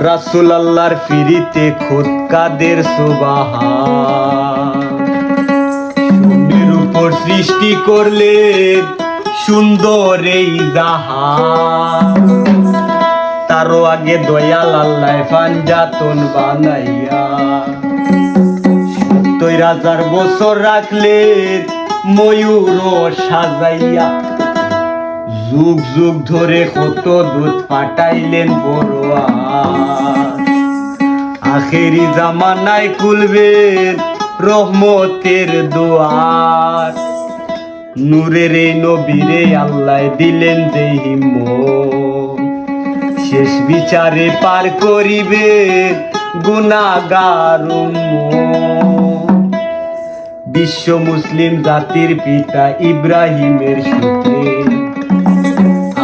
রাসূল আল্লাহর ফিরিতে খুদ কাদের সুবহান। শূন্যের উপর সৃষ্টি করলেন সুন্দর এই জাহান। তারও আগে দয়াল আল্লাহ পাঞ্জাতন বানাইয়া ৭০,০০০ বছর রাখলেন ময়ূর সাজাইয়া। যুগ যুগ ধরে কত দুধ ফাটাইলেন বড় আখেরি জামানায় খুলবেন রহমতের দুয়ার। নূরের এই নবীরে আল্লাহ দিলেন যে হিম্মত, শেষ বিচারে পার করিবেন গুনাহগার উম্মত। বিশ্ব মুসলিম জাতির পিতা ইব্রাহিমের সূত্রে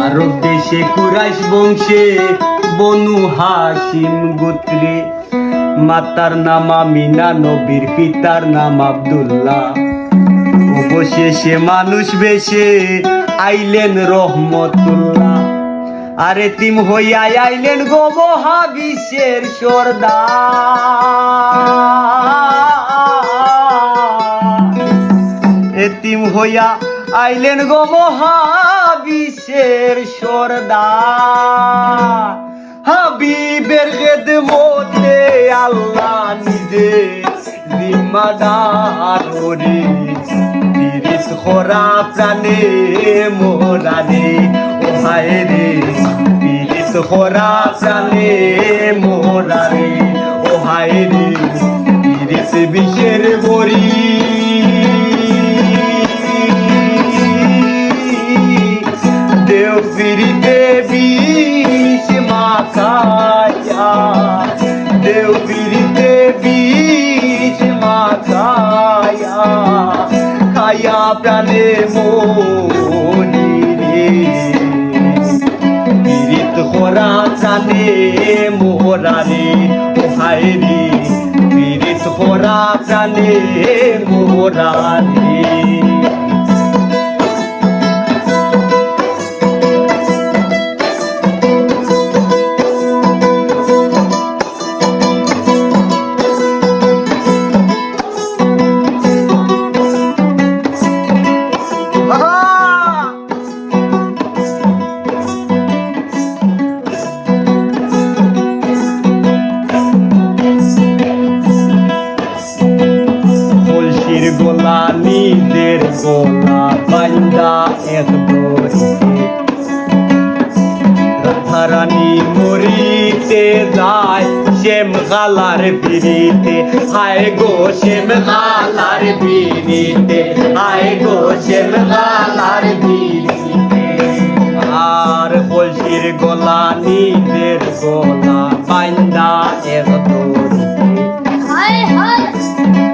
আরব দেশে কুরাইশ বংশে বনু হাশিম গোত্রে। মাতার নাম আমিনা, নবীর পিতার নাম আব্দুল্লাহ। অবশেষে মানুষ বেশে আইলেন রহমতুল্লাহ। আর এতিম হইয়া আইলেন গো মহাবিশ্বের সর্দার। এতিম হইয়া আইলেন গো মহাবিশ্বের সর্দার। হাবিবের খেদমতে আল্লাহ নিজে জিম্মাদার করে তিরিশ খরা প্রাণে মোরারে। ও হায় রে তিরিশ খরা প্রাণে মোরারে। ও হায় রে তিরিশ বিষের বড়ি দেও ফিরিতে বিষ মাখায়া। দেও ফিরিতে বিষ মাখায়া খায়া প্রাণে মরি রে। পীড়িত খরা প্রাণে মোরারে। ও হায় রে পীড়িত খরা প্রাণে মোরারে। গোলা নিজের গোলা বান্দা এক দরিতে। রাধারানী মরিতে যায় শ্যাম গালার পিড়িতে। হায় গো শ্যাম গালার পিড়িতে। হায় গো শ্যাম গালার পিড়িতে। আর কলসির গোলা নিজের গোলা বান্দা এক দরিতে।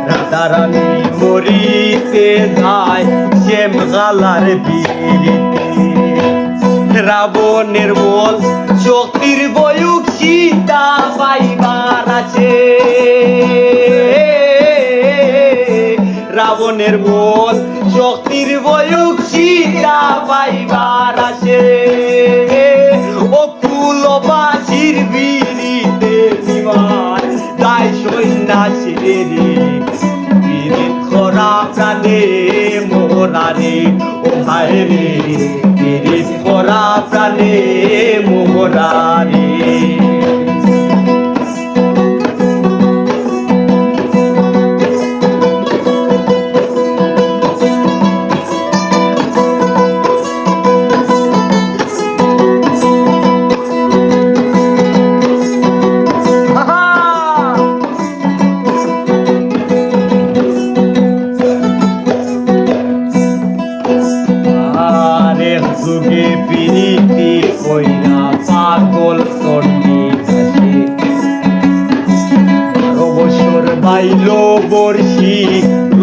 রাধারানী মরিতে যায় শ্যাম গালার পিড়িতে। রাবণের বল শক্তির বয়ুক সীতা পাইবার আছে। রাবণের বল শক্তির বয়ুক সীতা পাইবার আছে। ও কুলবাসীর বিড়িতে নিবার দায় সন্ন্যাসীর রে। পীড়িত খরা প্রাণে মোরারে। ও হায় রে পীড়িত খরা প্রাণে মোরারে। যুগে পিরিতি কইরা পাগল তন্ডি কাছে। ১২ বছর বাইলো বর্ষি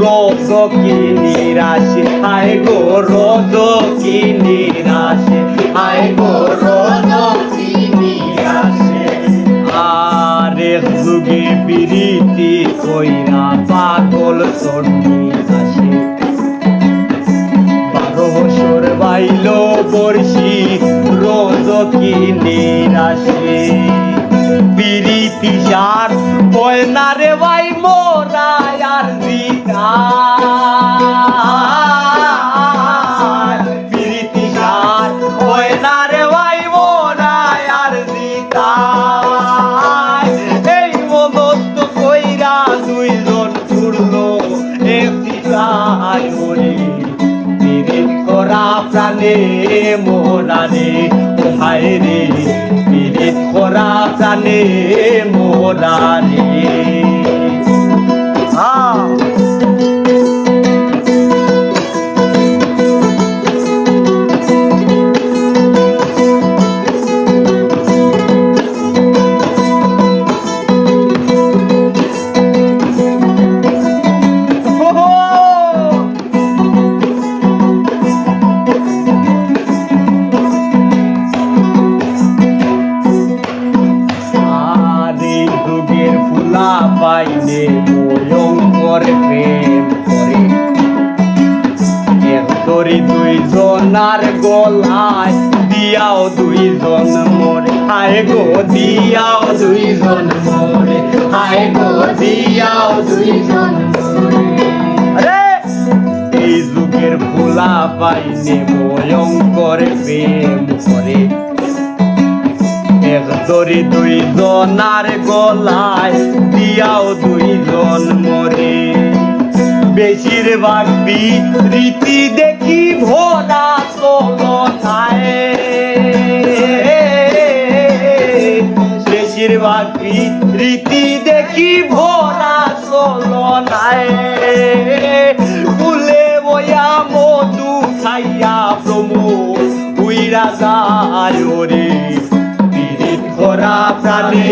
রদ কি নিরাশে। হায় গো রদ কি নিরাশে। হায় গো রদ কি নিরাশে। আরে যুগে পিরিতি কইরা পাগল তন্ডি কাছে। ১২ বছর বাইলো বর্ষি রোজ কি নিরাশে। যায় এই মনস্থ কইরা দুইজন ঘুরলো একটি যায় ওরে পিরিত করা প্রাণে মোরারে হায় রে পিরিত করা প্রাণে মোরারে পাইলে ভয়ঙ্কর প্রেম করে একতরি দুইজনার গলায় দিয়াও দুইজন মরে হায় গো দিয়াও দুইজন মরে হায় গো দিয়াও দুইজন মরে এই যুগের ফুলা পাইলে ভয়ঙ্কর প্রেম করে একদরি দুইজনার গলায় দিয়াও দুইজন মরে বেশিরভাগ রীতি দেখি ভোলা চলনায় বেশিরভাগ রীতি দেখি ভোলা চলনায় ফুলে বয়া মধু খাইয়া প্রমোদ উইরা যায় রে করা প্রাণে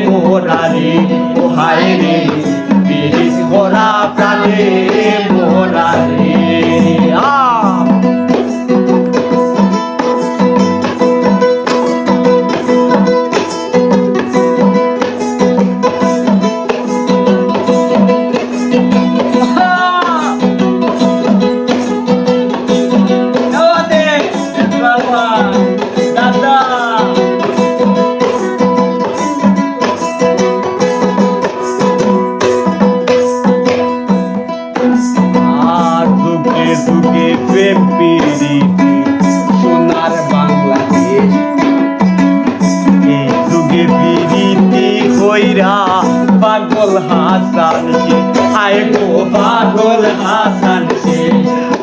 মোরারে ও হায় রে পিরিত করা প্রাণে মোরারে যুগে প্রেম প্রীতি সোনার বাংলাদেশ এই যুগে প্রীতি কইরা পাগল হাসান সে হায় গো পাগল হাসান সে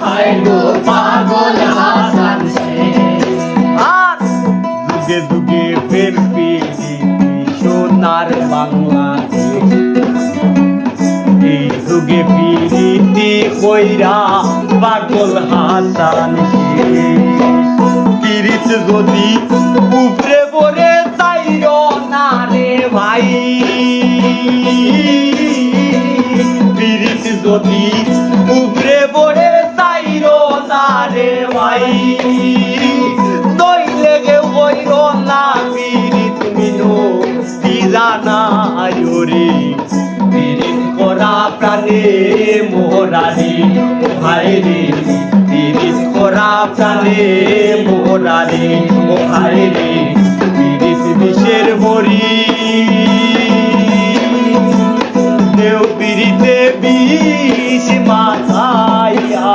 হায় গো পাগল হাসান সে আর যুগে যুগে প্রেম প্রীতি সোনার বাংলাদেশ এই যুগে প্রীতি কইরা পাগল হাসান পিরিত যদি উপরে পড়ে চাইর না রে ভাই পিরিত যদি উপরে পড়ে চাইর না রে ভাই নইলে গে হইর না পিরিত মিনো দিলানা রে পিরিত করা প্রাণে মোরারে হায় রে পিরিত করা প্রাণে মোরারে ও হায় রে পিরিত বিষের মরি দেও পিরিতে বিষ মাখাইয়া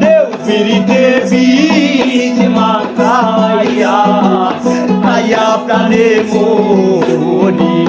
দেও পিরিতে বিষ মাখাইয়া প্রাণে মরি